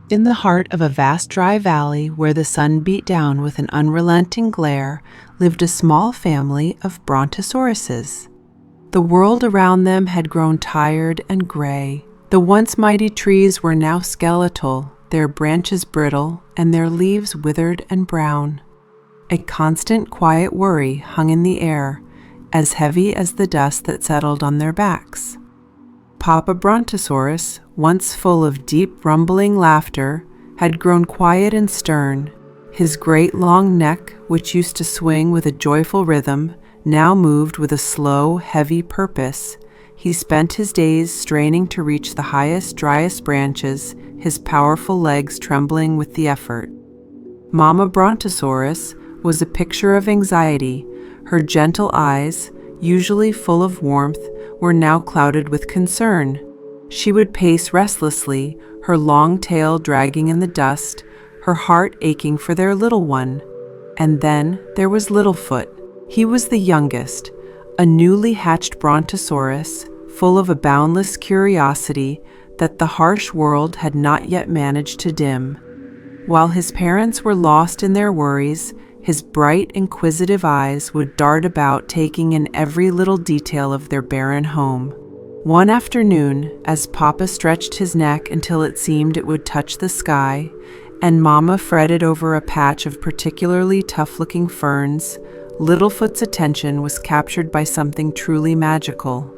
In the heart of a vast dry valley where the sun beat down with an unrelenting glare lived a small family of brontosauruses. The world around them had grown tired and gray. The once mighty trees were now skeletal, their branches brittle, and their leaves withered and brown. A constant quiet worry hung in the air, as heavy as the dust that settled on their backs. Papa Brontosaurus, once full of deep rumbling laughter, had grown quiet and stern. His great long neck, which used to swing with a joyful rhythm, now moved with a slow, heavy purpose. He spent his days straining to reach the highest, driest branches, his powerful legs trembling with the effort. Mama Brontosaurus was a picture of anxiety. Her gentle eyes, usually full of warmth, were now clouded with concern. She would pace restlessly, her long tail dragging in the dust, her heart aching for their little one. And then there was Littlefoot. He was the youngest, a newly hatched brontosaurus, full of a boundless curiosity that the harsh world had not yet managed to dim. While his parents were lost in their worries, his bright, inquisitive eyes would dart about, taking in every little detail of their barren home. One afternoon, as Papa stretched his neck until it seemed it would touch the sky, and Mama fretted over a patch of particularly tough-looking ferns, Littlefoot's attention was captured by something truly magical.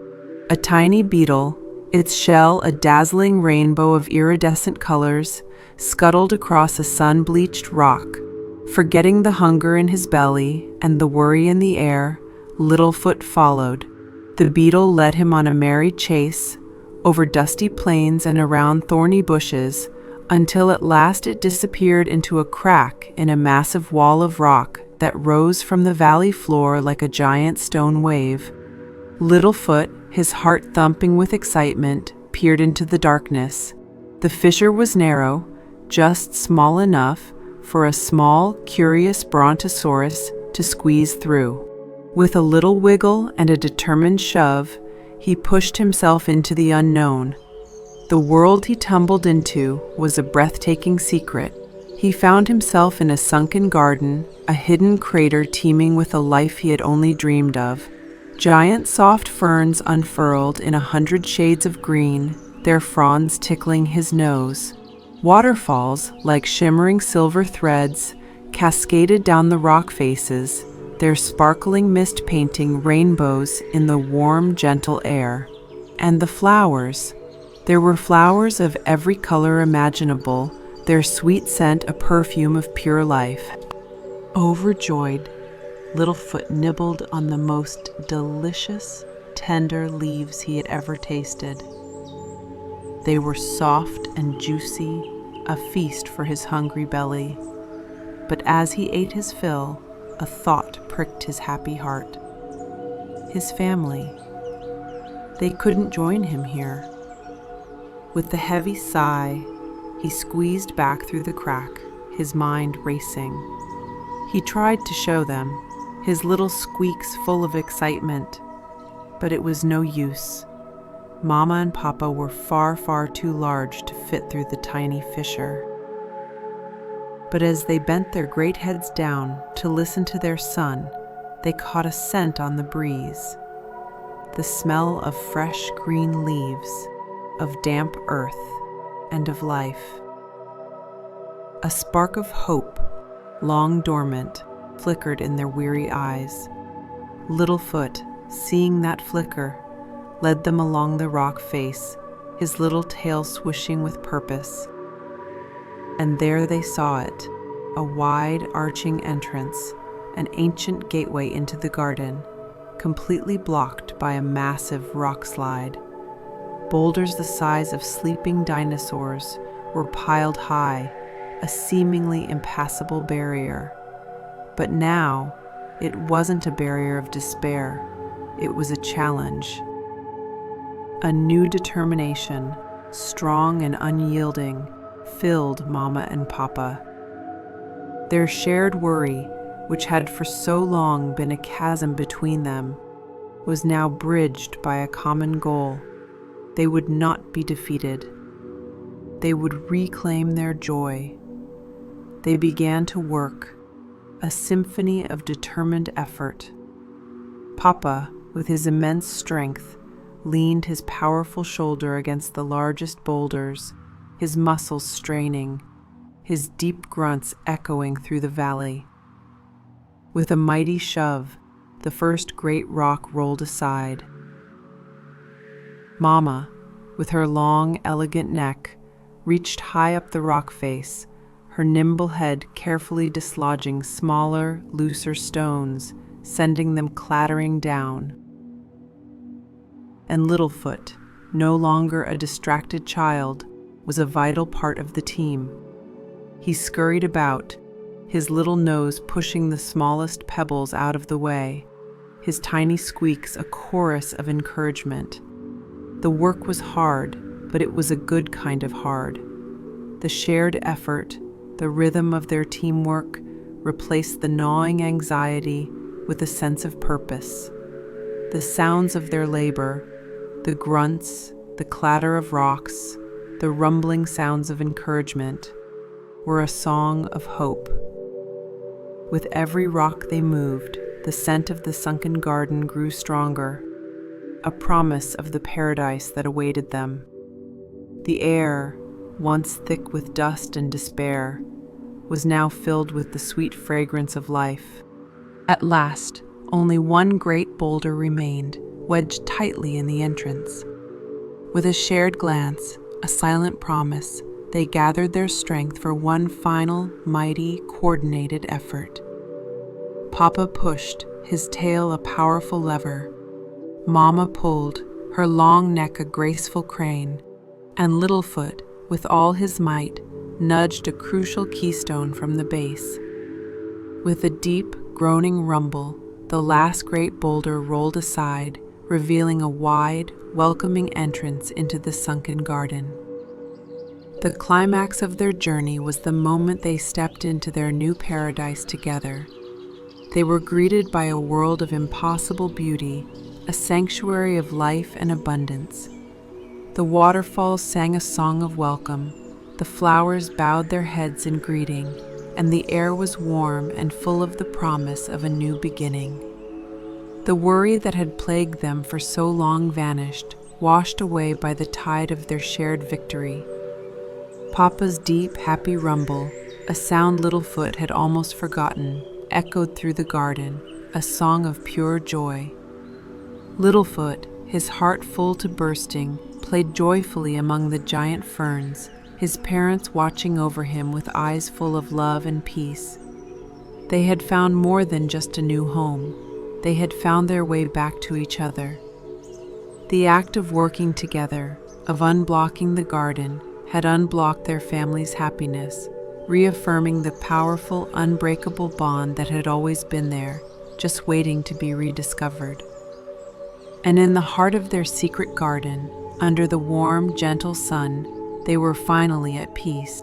A tiny beetle, its shell a dazzling rainbow of iridescent colors, scuttled across a sun-bleached rock. Forgetting the hunger in his belly and the worry in the air, Littlefoot followed. The beetle led him on a merry chase, over dusty plains and around thorny bushes, until at last it disappeared into a crack in a massive wall of rock that rose from the valley floor like a giant stone wave. Littlefoot, his heart thumping with excitement, peered into the darkness. The fissure was narrow, just small enough for a small, curious brontosaurus to squeeze through. With a little wiggle and a determined shove, he pushed himself into the unknown. The world he tumbled into was a breathtaking secret. He found himself in a sunken garden, a hidden crater teeming with a life he had only dreamed of. Giant soft ferns unfurled in 100 shades of green, their fronds tickling his nose. Waterfalls, like shimmering silver threads, cascaded down the rock faces, their sparkling mist painting rainbows in the warm, gentle air. And the flowers. There were flowers of every color imaginable, their sweet scent a perfume of pure life. Overjoyed, Littlefoot nibbled on the most delicious, tender leaves he had ever tasted. They were soft and juicy, a feast for his hungry belly. But as he ate his fill, a thought pricked his happy heart. His family. They couldn't join him here. With a heavy sigh, he squeezed back through the crack, his mind racing. He tried to show them, his little squeaks full of excitement, but it was no use. Mama and Papa were far, far too large to fit through the tiny fissure. But as they bent their great heads down to listen to their son, they caught a scent on the breeze. The smell of fresh green leaves, of damp earth, and of life. A spark of hope, long dormant, flickered in their weary eyes. Littlefoot, seeing that flicker, led them along the rock face, his little tail swishing with purpose. And there they saw it, a wide, arching entrance, an ancient gateway into the garden, completely blocked by a massive rock slide. Boulders the size of sleeping dinosaurs were piled high, a seemingly impassable barrier. But now, it wasn't a barrier of despair, it was a challenge. A new determination, strong and unyielding, filled Mama and Papa. Their shared worry, which had for so long been a chasm between them, was now bridged by a common goal. They would not be defeated. they would reclaim their joy. They began to work, a symphony of determined effort. Papa, with his immense strength, leaned his powerful shoulder against the largest boulders, his muscles straining, his deep grunts echoing through the valley. With a mighty shove, the first great rock rolled aside. Mama, with her long, elegant neck, reached high up the rock face, her nimble head carefully dislodging smaller, looser stones, sending them clattering down. And Littlefoot, no longer a distracted child, was a vital part of the team. He scurried about, his little nose pushing the smallest pebbles out of the way, his tiny squeaks a chorus of encouragement. The work was hard, but it was a good kind of hard. The shared effort, the rhythm of their teamwork, replaced the gnawing anxiety with a sense of purpose. The sounds of their labor, the grunts, the clatter of rocks, the rumbling sounds of encouragement, were a song of hope. With every rock they moved, the scent of the sunken garden grew stronger, a promise of the paradise that awaited them. The air, once thick with dust and despair, was now filled with the sweet fragrance of life. At last, only one great boulder remained, wedged tightly in the entrance. With a shared glance, a silent promise, they gathered their strength for one final, mighty, coordinated effort. Papa pushed, his tail a powerful lever. Mama pulled, her long neck a graceful crane, and Littlefoot, with all his might, nudged a crucial keystone from the base. With a deep, groaning rumble, the last great boulder rolled aside, revealing a wide, welcoming entrance into the sunken garden. The climax of their journey was the moment they stepped into their new paradise together. They were greeted by a world of impossible beauty, a sanctuary of life and abundance. The waterfalls sang a song of welcome, the flowers bowed their heads in greeting, and the air was warm and full of the promise of a new beginning. The worry that had plagued them for so long vanished, washed away by the tide of their shared victory. Papa's deep, happy rumble, a sound Littlefoot had almost forgotten, echoed through the garden, a song of pure joy. Littlefoot, his heart full to bursting, played joyfully among the giant ferns, his parents watching over him with eyes full of love and peace. They had found more than just a new home. They had found their way back to each other. The act of working together, of unblocking the garden, had unblocked their family's happiness, reaffirming the powerful, unbreakable bond that had always been there, just waiting to be rediscovered. And in the heart of their secret garden, under the warm, gentle sun, they were finally at peace.